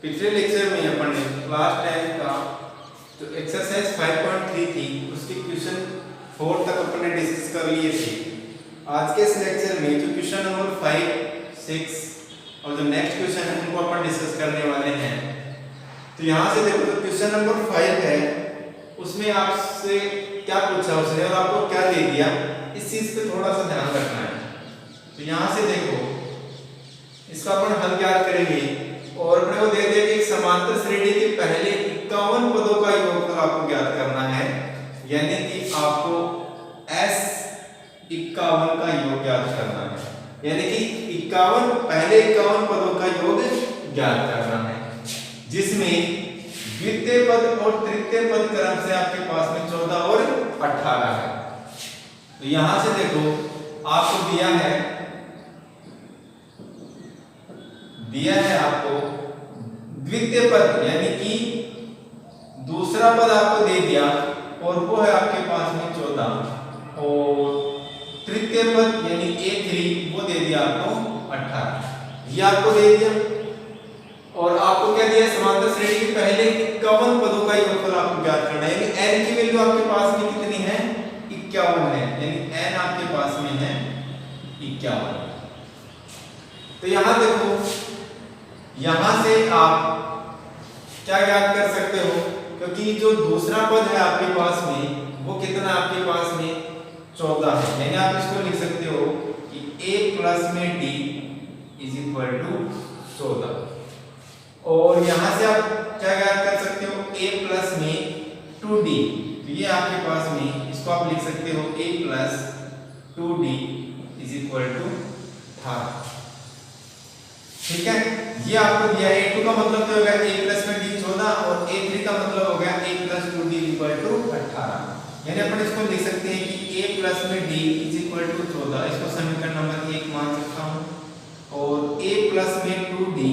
पिछले लेक्चर में अपन ने क्लास 10 का जो एक्सरसाइज 5.3 थी उसके क्वेश्चन 4 तक अपन ने डिस्कस कर लिए थे। आज के इस लेक्चर में जो क्वेश्चन नंबर 5, 6 और जो नेक्स्ट क्वेश्चन है उनको अपन डिस्कस करने वाले हैं। तो यहाँ से देखो, तो क्वेश्चन नंबर 5 है, उसमें आपसे क्या पूछा उसने और आपको क्या दे दिया, इस चीज पे थोड़ा सा ध्यान रखना है। तो यहाँ से देखो, इसका अपन हल ज्ञात करेंगे और अपने को दे दिया कि एक समांतर श्रेणी के पहले 51 पदों का योगफल आपको ज्ञात करना है, यानी कि आपको S 51 का योग ज्ञात करना है, यानी कि 51 पहले 51 पदों का योग ज्ञात करना है, जिसमें द्वितीय पद और तृतीय पद क्रम से आपके पास में 14 और 18 है। तो यहां से देखो, आपको दिया है आपको द्वितीय पद यानी कि दूसरा पद आपको दे दिया और वो है आपके पास में 14, और तृतीय पद यानी A3 वो दे दिया आपको 18, ये आपको दे दिया। और आपको क्या दिया, समांतर श्रेणी के पहले 51 पदों का योगफल आपको ज्ञात करना है, यानी n की वैल्यू आपके पास में कितनी है, 51 है, यानी n आपके पास में है 51। तो यहां देखो, यहां से आप क्या ज्ञात कर सकते हो, क्योंकि जो दूसरा पद है आपके पास में वो कितना आपके पास में 14 है, यानी आप इसको लिख सकते हो कि a प्लस में d इज इक्वल टू 14। और यहां से आप क्या ज्ञात कर सकते हो, a प्लस में 2d, तो ये आपके पास में इसको आप लिख सकते हो a plus 2d is equal to 18। ठीक है, ये आपको दिया है। a2 का मतलब तो हो गया a प्लस में d 14 और a3 का मतलब हो गया a plus 2d equal to 18, यानी अपन इसको लिख सकते हैं कि a प्लस में d इज इक्वल टू 14, इसको समीकरण नंबर 1 मान सकता हूं, और a प्लस में 2d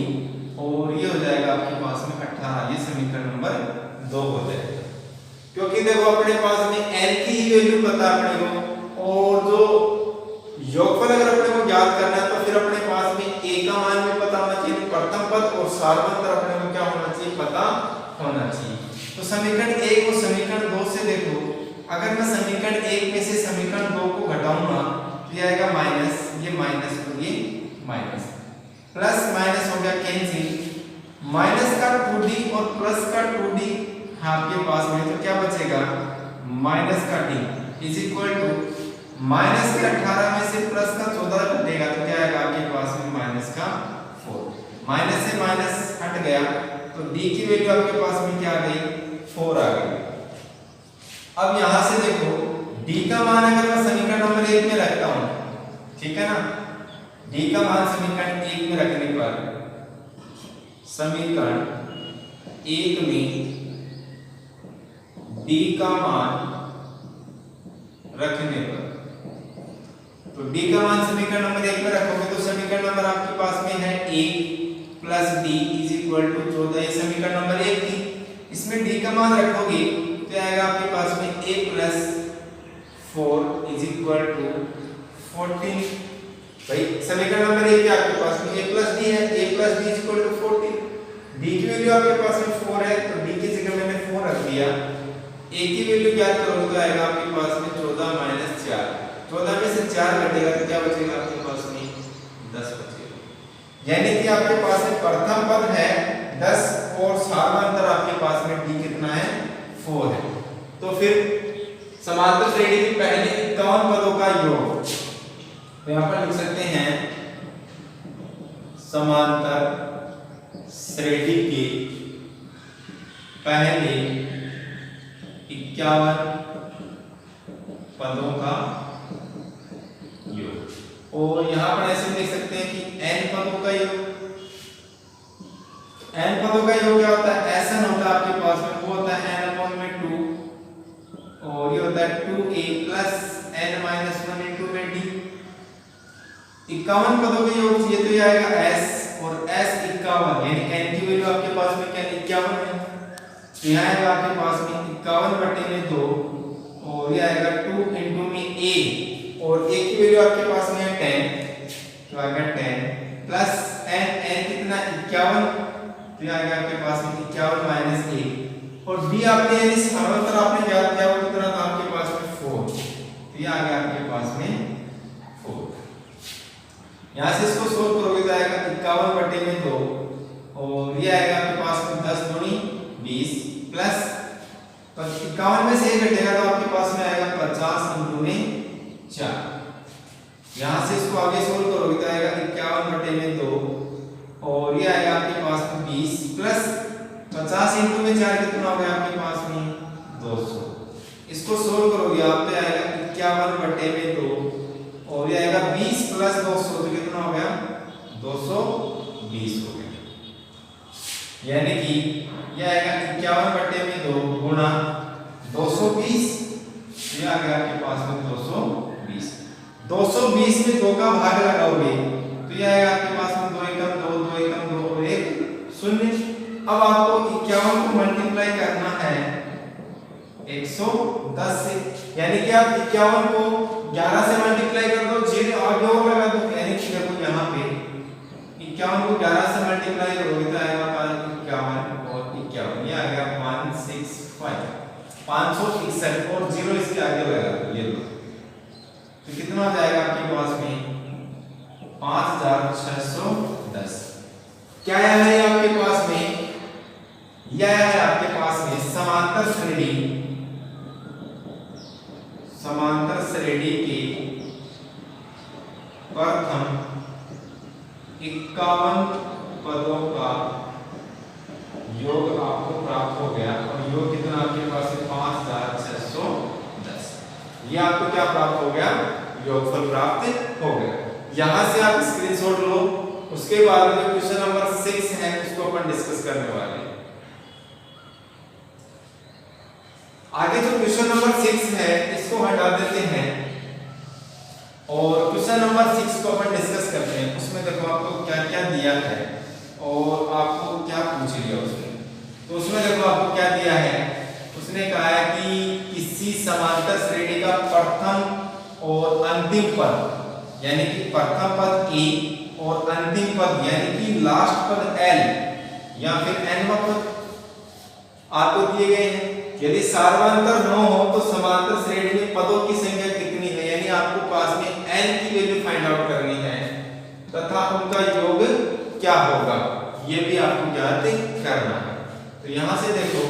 और ये हो जाएगा आपके पास में 18, ये समीकरण नंबर 2 हो जाएगा। क्योंकि देखो अपने पास में n की ही वैल्यू पता है अपने को, और जो योगफल अगर अपने को ज्ञात करना है तो फिर अपने पास में a का मान भी पता होना चाहिए, प्रथम पद और सार्वंतर अपने को क्या होना चाहिए, पता होना चाहिए। तो समीकरण 1 और समीकरण 2 से देखो, अगर मैं समीकरण 1 में से समीकरण 2 को घटाऊंगा तो ये आएगा माइनस, ये माइनस और ये माइनस, प्लस माइनस हो गया कैंसिल, माइनस का 2d और प्लस का 2d आपके पास में, तो क्या बचेगा माइनस का d is equal to minus के 18 में से प्लस का 14 घटेगा तो क्या आएगा आपके पास में माइनस का 4, माइनस से माइनस हट गया तो d की वैल्यू आपके पास में क्या आ गई, 4 आ गई। अब यहां से देखो, d का मान अगर मैं समीकरण नंबर 1 में रखता हूं, ठीक है ना, d का मान समीकरण 1 में रखने पर, समीकरण 1 में d का मान रखने पर, तो d का मान समीकरण नंबर 1 में रखोगे तो समीकरण नंबर आपके पास में है a plus d is equal to 14, ये समीकरण नंबर 1 थी। इसमें d का मान रखोगे तो आएगा आपके पास में a plus 4 is equal to 14। भाई समीकरण नंबर 1 क्या आपके पास में a प्लस d है, a plus d is equal to 14, d की वैल्यू आपके पास में 4 है तो d की जगह मैंने 4 रख दिया, a की वैल्यू ज्ञात करोगे तो आएगा आपके पास में 14 माइनस 4, 14 में से 4 घटेगा तो क्या बचेगा आपके पास में 10 बचेगा, यानी कि आपके पास में प्रथम पद है 10 और सार्वंतर आपके पास में d कितना है 4 है। तो फिर समांतर श्रेणी के पहले 51 पदों का योग, तो यहां पर लिख सकते हैं समांतर श्रेणी के पहले 51 पदों का योग, और यहां पर ऐसे देख सकते हैं कि n पदों का योग, n पदों का योग क्या होता है, Sn होता है आपके पास में, वो होता है n अपॉन में 2, और ये होता है 2a plus n minus 1 into में d। 51 पदों का योग चाहिए तो ये आएगा s, और s 51, यानी n की वैल्यू आपके पास में क्या 51 है, तो यहाँ आएगा आपके पास में 51 बटे में 2, और ये आएगा 2 इनटू में a, और a की वैल्यू आपके पास में है 10, तो आएगा 10 प्लस n, n कितना 51, तो ये आ गया आपके पास में 51 माइनस 1 और d आपने यानी समांतर आपने ज्ञात किया वो कितना था आपके पास में 4, तो ये आ गया आपके पास में 4। यहां से इसको सोल्व करोगे तो आएगा 51/2 और ये आएगा आपके पास में 10 दूनी 20 प्लस 51 में से 1 घटेगा तो आपके पास में आएगा 50 × 4। यहां से इसको आगे सोल्व करोगे तो आएगा 51/2 और ये आएगा आपके पास में 20 प्लस 50 × 4 कितना हो गया आपके पास में 200। इसको सोल्व करोगे आप तो आएगा 51/2 और ये आएगा 20 प्लस 200 तो कितना हो गया 220 हो गया। यानी कि ये आएगा 51/2 गुणा 220, ये आ गया आपके पास में 220। 220 में 2 का भाग लगाओगे तो ये आएगा आपके पास में 2 एकम 2 2 एकम 2 और 1 0। अब आपको 51 को मल्टीप्लाई करना है 110 से, यानी कि आप 51 को 11 से मल्टीप्लाई कर दो, 0 आगे और लगा दो, यानी कि देखो यहाँ पे 51 को 11 से मल्टीप्लाई करोगे तो आएगा 51 और 51, ये आ गया 165 561 और 0 इसके आगे लगा दो, ये लो तो कितना हो जाएगा आपके पास में 5610। क्या है आपके पास में, यह है आपके पास में समांतर श्रेणी के प्रथम 51 पदों का योग आपको प्राप्त हो गया और योग कितना आपके पास है 5610। ये आपको क्या प्राप्त हो गया, योगफल प्राप्त हो गया। यहां से आप स्क्रीनशॉट लो, उसके बाद में जो क्वेश्चन नंबर 6 है उसको अपन डिस्कस करने वाले हैं। आगे जो क्वेश्चन नंबर 6 है इसको हटा देते हैं और क्वेश्चन नंबर 6 को अपन डिस्कस करते हैं। उसमें देखो आपको क्या क्या दिया है और आपको क्या पूछ लिया उसने। तो उसमें देखो आपको क्या दिया है, उसने कहा है कि किसी समांतर श्रेणी का प्रथम और अंतिम पद, यानी कि प्रथम पद ए और अंतिम पद यानी कि लास्ट पद एल या फिर nवा पद आपको दिए गए हैं। यदि सार्वंतर न हो तो समांतर श्रेणी में पदों की संख्या कितनी है, यानी आपको पास में n की वैल्यू फाइंड आउट करनी है तथा उनका योग क्या होगा, ये भी आपको ज्ञात करना है। तो यहां से देखो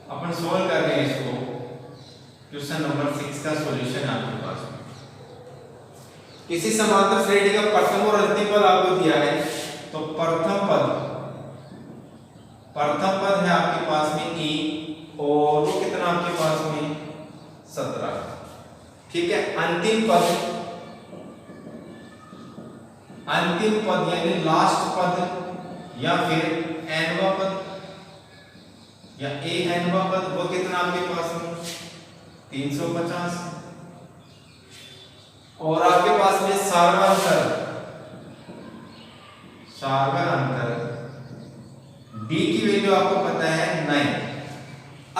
अपन सॉल्व कर रहे हैं इसको, क्वेश्चन नंबर 6 का सॉल्यूशन आपके पास में। किसी समांतर श्रेणी का प्रथम और अंतिम पद आपको दिया है, तो प्रथम पद है आपके पास में e और वो कितना आपके पास में 17, ठीक है। अंतिम पद यानी लास्ट पद या फिर nवा पद या nवा पद वो कितना आपके पास में 350 और आपके पास में सार्वंतर d की वैल्यू आपको पता है 9।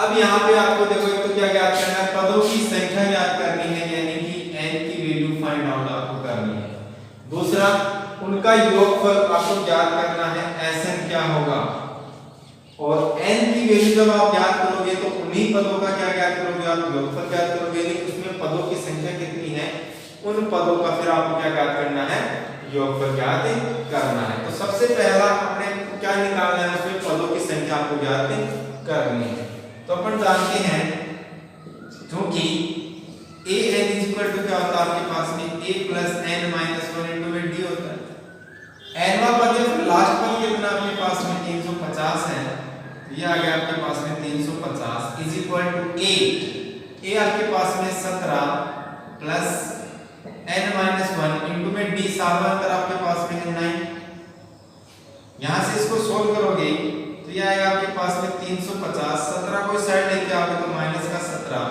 अब यहाँ पे आपको देखो एक तो क्या ज्ञात करना है, पदों की संख्या ज्ञात करनी है, यानी कि n की वैल्यू फाइंड आउट आपको करनी है। दूसरा उनका योगफल आपको ज्ञात करना है, Sn क्या होगा, और n की वैल्यू जब आप ज्ञात करोगे तो उन्हीं पदों का क्या ज्ञात करोगे, आप योगफल ज्ञात करोगे, लेकिन उसमें पदों की संख्या कितनी है उन पदों का फिर आपको क्या ज्ञात करना है, योगफल ज्ञात करना है। तो सबसे पहला अपने क्या निकालना है, उसमें पदों की संख्या आपको ज्ञात करनी है। तो अपन जानते हैं क्योंकि an क्या होता है आपके पास में a + n - 1 × d होता है। nवा पद या फिर लास्ट पद कितना आपके पास में 350 है, ये आ गया आपके पास में 350 = 8 a आपके पास में 17 प्लस n - 1 × d सार्वंतर आपके पास में 9। यहां से इसको सोल्व करोगे तो ये आएगा आपके पास में 350, 17 को इस साइड लेके आओगे तो माइनस का 17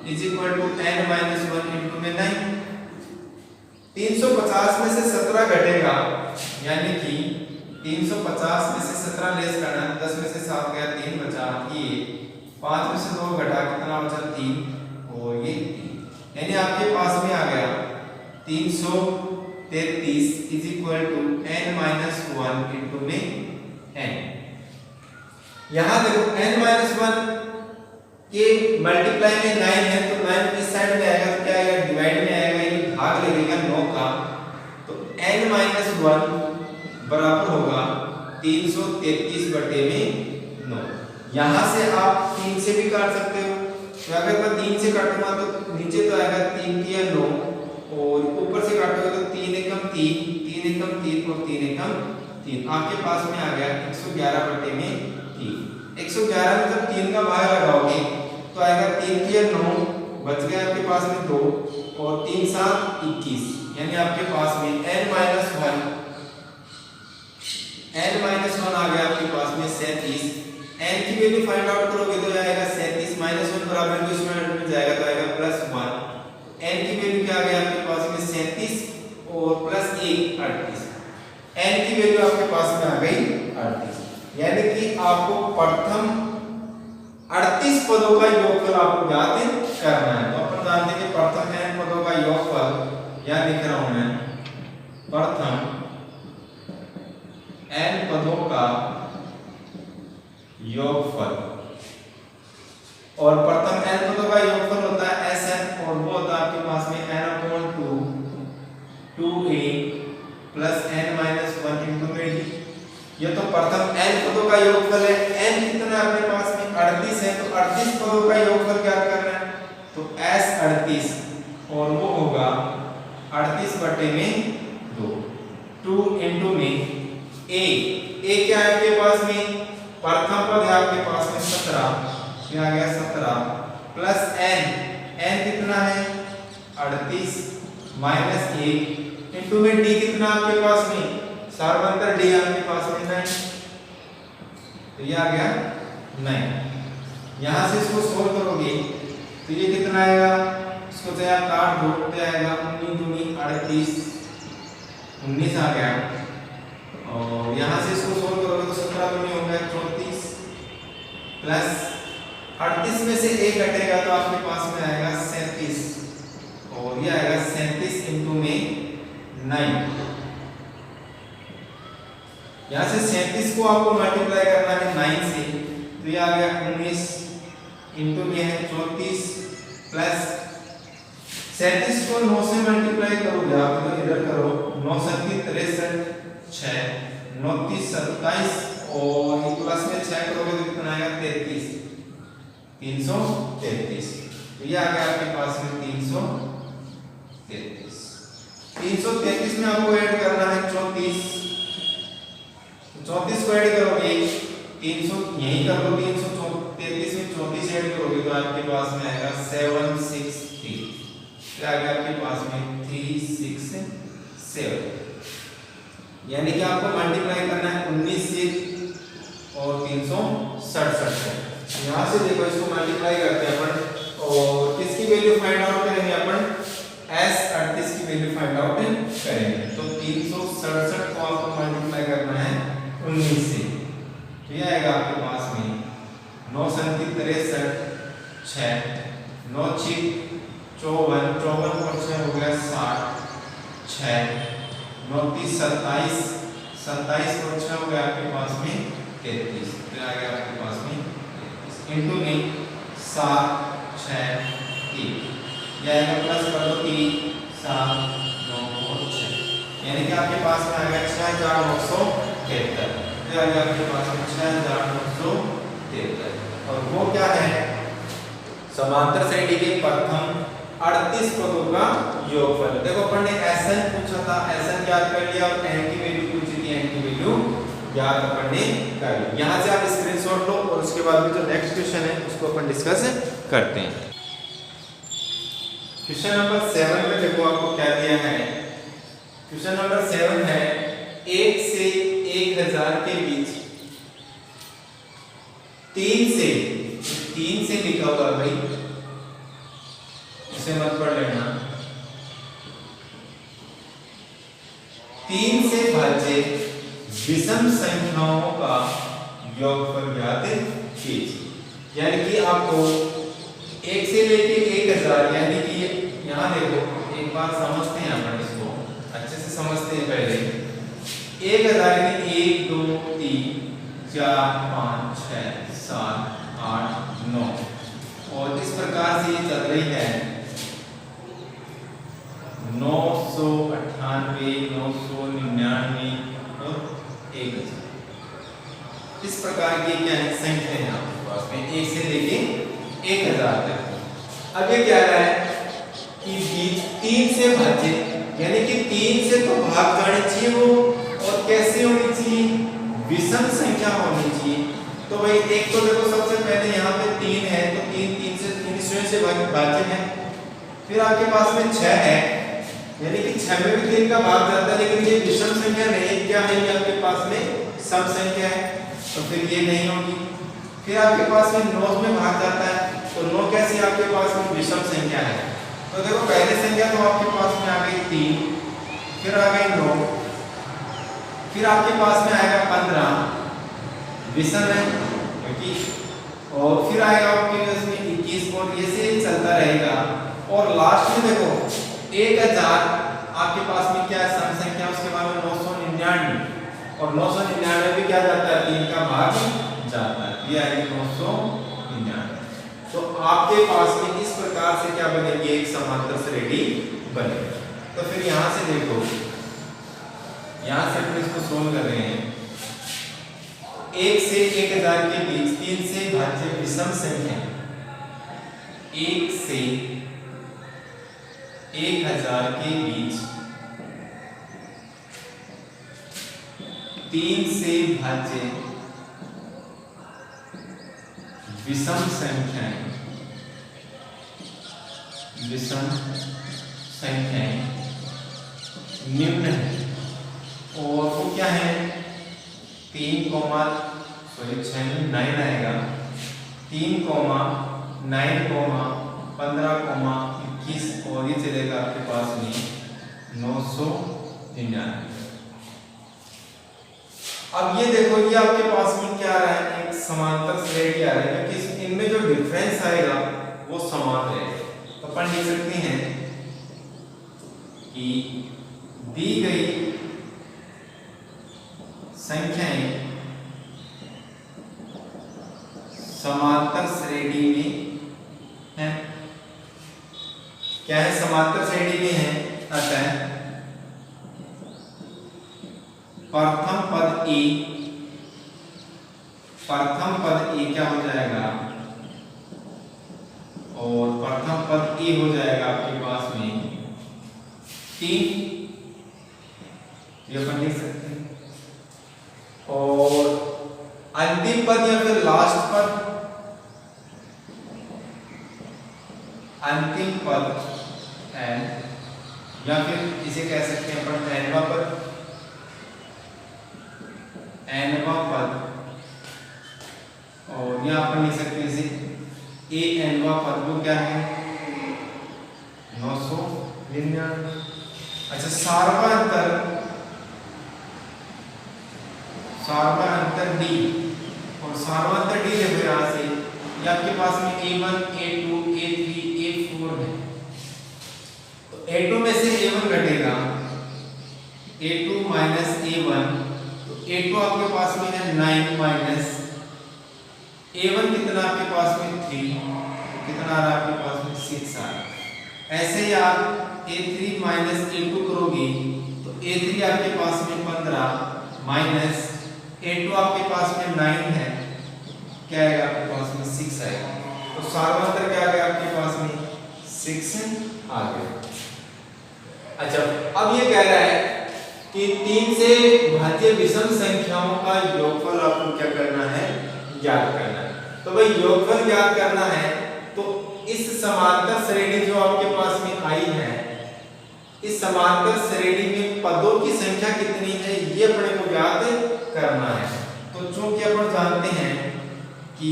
= n - 1 × 9। 350 में से 17 घटेगा, यानी कि 350 में से 17 लेस करना, 10 में से 7 गया 3 बचा, ये 5 में से 2 घटा कितना बचा 3 और ये 3, यानी आपके पास में आ गया 333 = n - 1 × n। यहाँ देखो n-1 के मल्टीप्लाई में 9 है तो 9 इस साइड में आएगा तो क्या आएगा डिवाइड में आएगा, ये भाग लगेगा 9 का, तो n-1 बराबर होगा 333 बटे में 9। यहाँ से आप 3 से भी काट सकते हो, तो अगर मैं 3 से काटूंगा तो नीचे तो आएगा 3 या 9 और ऊपर से काटोगे तो 3 एकम 3, 3 एकम 3 और 3 एकम 3, आपके पास में आ गया 111 बटे में 3। 111 में जब 3 का भाग लगाओगे तो आएगा 3 या 9, बच गया आपके पास में 2 और 3 7 21, यानी आपके पास में n-1 आ गया आपके पास में 37। n की वैल्यू फाइंड आउट करोगे तो आएगा 37 -1 बराबर को इसमें मिल जाएगा तो आएगा +1। n की वैल्यू क्या आ गया आपके पास में 37 और +1 38, n की वैल्यू आपके पास में आ गई 38, यानी कि आपको प्रथम 38 पदों का योगफल आपको ज्ञात करना है। तो अपन जानते हैं कि प्रथम n पदों का योगफल यहां लिख रहा हूं मैं, प्रथम n पदों का योगफल, और प्रथम n पदों का योगफल होता है Sn और वो होता है आपके पास में n/2 2a plus n-1 into में d। ये तो प्रथम n पदों का योगफल है। n कितना है अपने पास में 38 है, तो 38 पदों का योगफल ज्ञात करना है, तो s 38 और वो होगा 38 बटे में 2, 2 into में a क्या है आपके पास में, प्रथम पद है आपके पास में 17, क्या आ गया 17 प्लस n कितना है 38 माइनस 1 इंटू में d कितना आपके पास में, सार्वंतर d आपके पास में 9, तो ये आ गया 9। यहां से इसको सोल्व करोगे तो ये कितना आएगा, इसको चाहे आप काट दो तो आएगा 19 दूनी 38 19 आ गया, और यहां से इसको सोल्व करोगे तो 17 दूनी हो गया 34 प्लस 38 में से 1 घटेगा तो आपके पास में आएगा 37, और ये आएगा 37 इंटू में 9। यहाँ से 37 को आपको मल्टीप्लाई करना है 9 से, तो ये आ गया 19 इंटू में है 34 प्लस 37 को 9 से मल्टीप्लाई करोगे आप, तो इधर करो 9 7 63 6 9 30 27 और प्लस में 6 करोगे तो कितना आएगा 33 333, तो ये आ गया आपके पास में 333 में आपको ऐड करना है 34 को ऐड करोगे 300 यही कर लो, 333 में 34 ऐड करोगे तो आपके पास में आएगा 763, क्या आ गया आपके पास में 367, यानी कि आपको मल्टीप्लाई करना है 19 से और 367 से। यहाँ से देखो इसको मल्टीप्लाई करते हैं अपन, और किसकी वैल्यू फाइंड आउट करेंगे अपन, s 38 की वैल्यू फाइंड आउट करेंगे, तो 367 को आपको मल्टीप्लाई करना है 19 से, तो ये आएगा आपके पास में 9 7 63 6 9 6 54 54 और 6 हो गया 60 6 9 30 27 27 और 6 हो गया आपके पास में 33, तो आ गया आपके पास में इंटू में 7 6 3, यह आएगा प्लस कर दो 3 7 9 और 6, यानी कि आपके पास में आ गया 6973, यह आ गया आपके पास में 6973, और वो क्या है, समांतर श्रेणी के प्रथम 38 पदों का योगफल। देखो अपन ने Sn पूछा था, Sn ज्ञात कर लिया, और n की वैल्यू पूछी थी, n की वैल्यू ज्ञात अपन ने कर ली। यहाँ से आप स्क्रीनशॉट लो और उसके बाद में जो नेक्स्ट क्वेश्चन है उसको अपन डिस्कस करते हैं। क्वेश्चन नंबर 7 में देखो आपको क्या दिया है, क्वेश्चन नंबर 7 है 1 से 1000 के बीच 3 से लिखा हुआ भाई, इसे मत पढ़ लेना, 3 से भाज्य विषम संख्याओं का योगफल ज्ञात कीजिए। यानी कि आपको 1 से लेके 1000, यानी कि यहाँ देखो एक बात समझते हैं अपन, इसको अच्छे से समझते हैं। पहले 1000 यानी 1 2 3 4 5 6 7 8 9 और इस प्रकार से ये चल रही है 998 999 और 1000। इस प्रकार की क्या है संख्या है आपके पास में 1 से लेके 1000 तक। अब ये क्या रहा है कि बीच 3 से भाज्य, यानी कि 3 से तो भाग जाने चाहिए वो, और कैसे होनी चाहिए, विषम संख्या होनी चाहिए। तो भाई एक तो देखो सबसे पहले यहाँ पे 3 है तो 3 से भाज्य है, फिर आपके पास में 6 है, यानी कि 6 में भी 3 का भाग जाता है, लेकिन ये विषम संख्या नहीं, क्या है ये आपके पास में सम संख्या है, तो फिर ये नहीं होगी। फिर आपके पास में 9 में भाग जाता है, तो 9 कैसी आपके पास में विषम संख्या है। तो देखो पहले संख्या तो आपके पास में आ गई 3, फिर आ गई 9, फिर आपके पास में आएगा 15 विषम है क्योंकि, और फिर आएगा आपके पास में 21 और ये से चलता रहेगा। और लास्ट में देखो 1000 आपके पास में क्या है सम संख्या, उसके बाद में 999 और 999 भी क्या जाता है 3 का भाग जाता है, ये आएगी 999। तो आपके पास में इस प्रकार से क्या बनेगी एक समांतर श्रेणी बनेगी। तो फिर यहां से देखो, यहां से अपन इसको सोल्व कर रहे हैं 1 से 1000 के बीच 3 से भाज्य विषम संख्या 1 से 1000 के बीच 3 से भाज्य विषम संख्याएं निम्न है, और वो क्या है 3 6 में 9 आएगा, 3 9 15 21 और ये चलेगा आपके पास में 999। अब ये देखो ये आपके पास में क्या आ रहा है एक समांतर श्रेणी आ रहा है, क्योंकि इनमें जो डिफरेंस आएगा वो समान रहेगा। तो अपन लिख सकते हैं कि दी गई संख्याएं समांतर श्रेणी में है, क्या है समांतर श्रेणी में है, अतः प्रथम पद ए क्या हो जाएगा, और प्रथम पद ए हो जाएगा आपके पास में 3, ये अपन लिख सकते हैं, और अंतिम पद या फिर लास्ट पद, अंतिम पद n, या फिर इसे कह सकते हैं अपन nवा पद, nवा पद, और यहाँ पर लिख सकते हैं इसे a nवा पद को क्या है 999। अच्छा सार्वधातुक d, और सार्वधातुक d देखो यहाँ से ये आपके पास में a1 a2 a3 a4 है, तो a2 में से a1 घटेगा, a2 माइनस a1, तो a2 आपके पास में है 9 माइनस a1 कितना आपके पास में 3, कितना आ रहा है आपके पास में 6 आ रहा है। ऐसे ही आप a3 माइनस a2 करोगे तो a3 आपके पास में 15 माइनस a2 आपके पास में 9 है, क्या आएगा आपके पास में 6 आएगा। तो सार्वधातुक क्या आ गया आपके पास में 6 आ गया। अच्छा अब ये कह रहा है कि 3 से भाज्य विषम संख्याओं का योगफल आपको क्या करना है, ज्ञात करना है। तो भाई योगफल ज्ञात करना है तो इस समांतर श्रेणी जो आपके पास में आई है, इस समांतर श्रेणी में पदों की संख्या कितनी है ये अपने को ज्ञात करना है। तो चूंकि अपन जानते हैं कि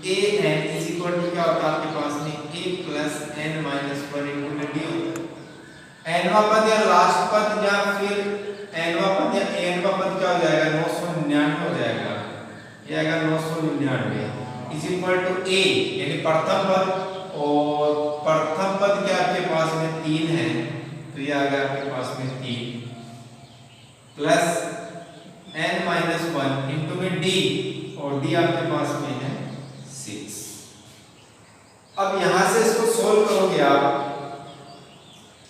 an इज इक्वल टू क्या होता है आपके पास में a plus n minus 1 into d होता है। nवा पद या लास्ट पद या फिर nवा पद या anवा पद क्या हो जाएगा 999 हो जाएगा, ये आएगा 999 इज इक्वल टू a यानी प्रथम पद, और प्रथम पद क्या आपके पास में 3 है, तो ये आ गया आपके पास में 3 प्लस n माइनस 1 इंटू में d, और डी आपके पास में है 6। अब यहां से इसको सोल्व करोगे आप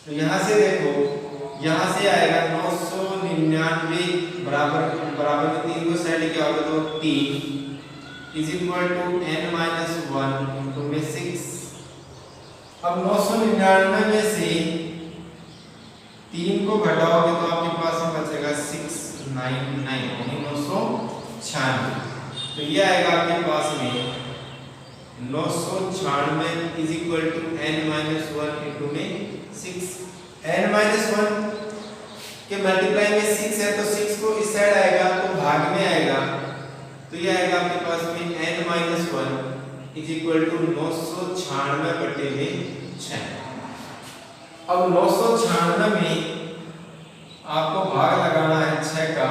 तो यहां से देखो, यहां से आएगा 999 बराबर बराबर में 3 को साइड लेके आओगे तो 3 is equal to n minus 1 into में 6। अब 999 में से 3 को घटाओगे तो आपके पास में बचेगा 699 यानी 996। तो ये आएगा आपके पास में 996 is equal to n minus 1 into में 6। n माइनस 1 के मल्टीप्लाई में 6 है तो 6 को इस साइड आएगा तो भाग में आएगा, तो ये आएगा आपके पास में n minus 1 is equal to 996 बटे में 6। अब 996 में आपको भाग लगाना है 6 का,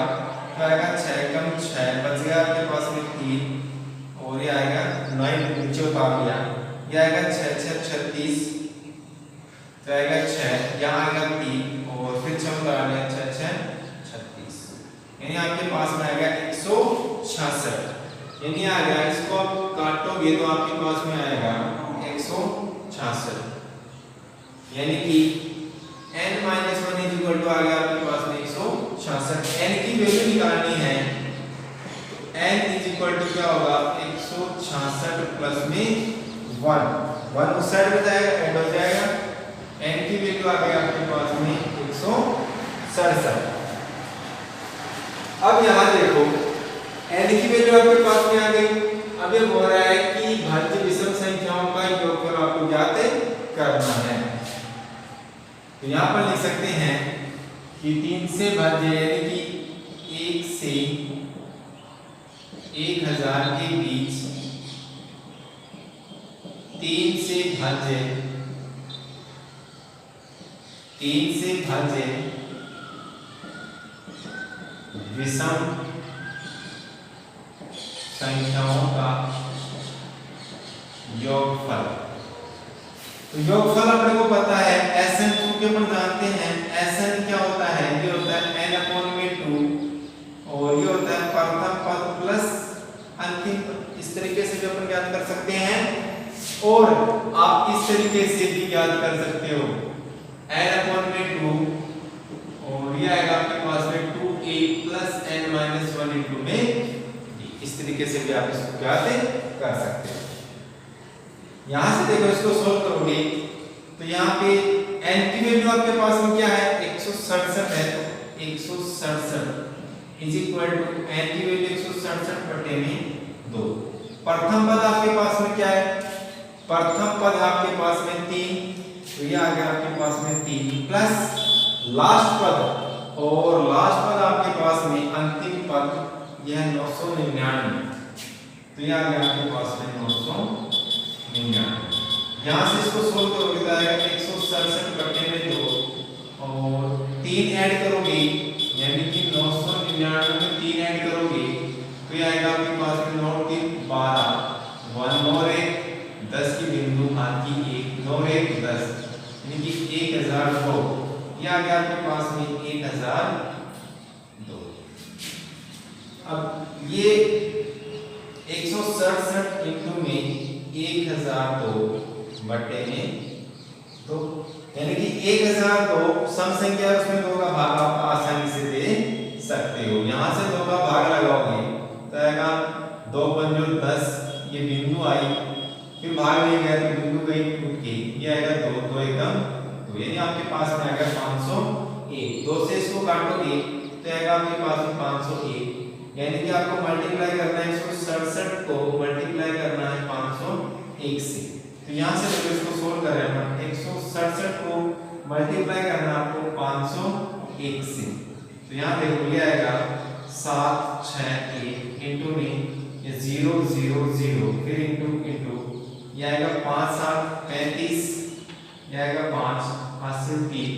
तो आएगा 6 कम 6 बच गया आपके पास में 3 और ये आएगा 9 नीचे उतार लिया, ये आएगा 6 6 36 तो आएगा 6, यहाँ आएगा 3 और फिर 6 उतार लिया 6 6 36 यानी आपके पास में आएगा 166। यानी आ गया, इसको आप काटोगे तो आपके पास में आएगा 166 यानी कि n minus 1 is equal to आ गया आपके पास में 166। n की वैल्यू निकालनी है तो n इज इक्वल टू क्या होगा 166 प्लस में 1 उस साइड में जाएगा ऐड हो जाएगा, n की वैल्यू आ गई आपके पास में 167। अब यहां देखो n की वैल्यू आपके पास में आ गई। अब ये बोल रहा है कि भाज्य विषम संख्याओं का योगफल आपको ज्ञात करना है, तो यहाँ पर लिख सकते हैं कि 3 से भाज्य यानी कि 1 से 1000 के बीच 3 से भाज्य विषम संख्याओं का योगफल। तो योगफल अपने को पता है Sn चूंकि अपन जानते हैं Sn क्या होता है, ये होता है n अपॉन में 2 और ये होता है प्रथम पद प्लस अंतिम पद। इस तरीके से भी अपन ज्ञात कर सकते हैं और आप इस तरीके से भी ज्ञात कर सकते हो n अपॉन में 2 और ये आएगा आपके पास में 2a plus n minus 1 into में d। इस तरीके से भी आप इसको ज्ञात कर सकते हो। यहां से देखो इसको सोल्व करोगे तो यहाँ पे n की वैल्यू आपके पास में क्या है 167 है, तो 167 इज इक्वल टू n की वैल्यू 167 बटे में 2। प्रथम पद आपके पास में क्या है, प्रथम पद आपके पास में 3 तो ये आ गया आपके पास में 3 प्लस लास्ट पद और लास्ट पद आपके पास में अंतिम पद यह 999 तो ये आ गया आपके पास में 999। यहाँ से इसको सोल्व करोगे तो आएगा 167 बटे में 2 और 3 ऐड करोगे यानी कि 999 में 3 ऐड करोगे तो ये आएगा आपके पास में 9 3 12 1 और 1 10 की बिंदु हाथ की 1 9 1 10 यानी कि 1002 ये आ गया आपके पास में 1002। अब ये 167 इंटू में 1002 बटे में 2 यानी कि 1002 सम संख्या उसमें 2 का भाग आप आसानी से दे सकते हो। यहां से 2 का भाग लगाओगे तो आएगा 2 पंजो 10 ये बिंदु आई फिर भाग नहीं गया तो बिंदु गई टूट के ये आएगा 2 2 एकदम तो यानी आपके पास में आएगा 501। 2 से इसको काटोगे तो आएगा आपके पास में 501 यानी कि आपको मल्टीप्लाई करना है 167 को मल्टीप्लाई करना है 501 से। तो यहाँ से जब इसको सोल्व कर रहे हैं 167 को मल्टीप्लाई करना आपको 501 से तो यहाँ देखो ये आएगा 7 6 1 इंटू में ये 0 0 0 फिर इंटू ये आएगा 5 7 35 ये आएगा 5 5 से 3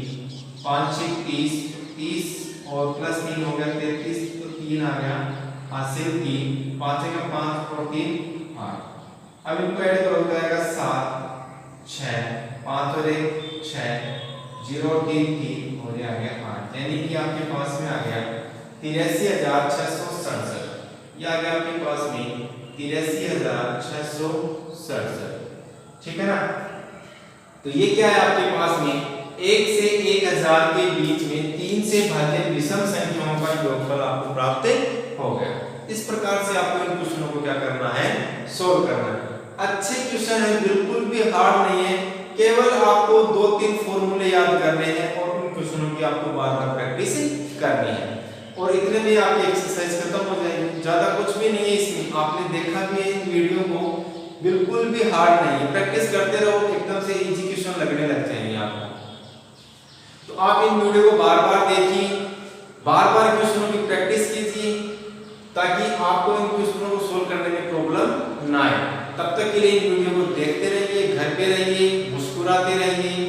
5 6 30 30 और प्लस 3 हो गया 33 तो 3 आ गया 5 से 3 5 का 5 और 3 8। अब इनको ऐड करो तो आएगा 7 6 5 और 1 6 0 3 3 और ये आ गया 8 यानी कि आपके पास में आ गया 83667। ये आ गया आपके पास में 83,667। ठीक है ना। तो ये क्या है आपके पास में 1 से 1000 के बीच में 3 से भाज्य विषम संख्याओं का योगफल आपको प्राप्त हो गया। इस प्रकार से आपको इन क्वेश्चनों को क्या करना है, सोल्व करना है। अच्छे क्वेश्चन है, बिल्कुल भी हार्ड नहीं है, केवल आपको 2-3 फॉर्मूले याद करने हैं और उन क्वेश्चनों की आपको बार-बार प्रैक्टिस करनी है और इतने में आपकी एक्सरसाइज खत्म हो जाएगी। ज्यादा कुछ भी नहीं है इसमें, आपने देखा भी है इन वीडियो को, बिल्कुल भी हार्ड नहीं है। प्रैक्टिस करते रहो, एकदम से इजी क्वेश्चन लगने लग जाएंगे आपको। तो आप इन वीडियो को बार-बार देखिए, बार-बार क्वेश्चनों की प्रैक्टिस कीजिए ताकि आपको इन क्वेश्चनों को सोल्व करने में प्रॉब्लम ना आए। तब तक के लिए इन वीडियो को देखते रहिए, घर पे रहिए, मुस्कुराते रहिए।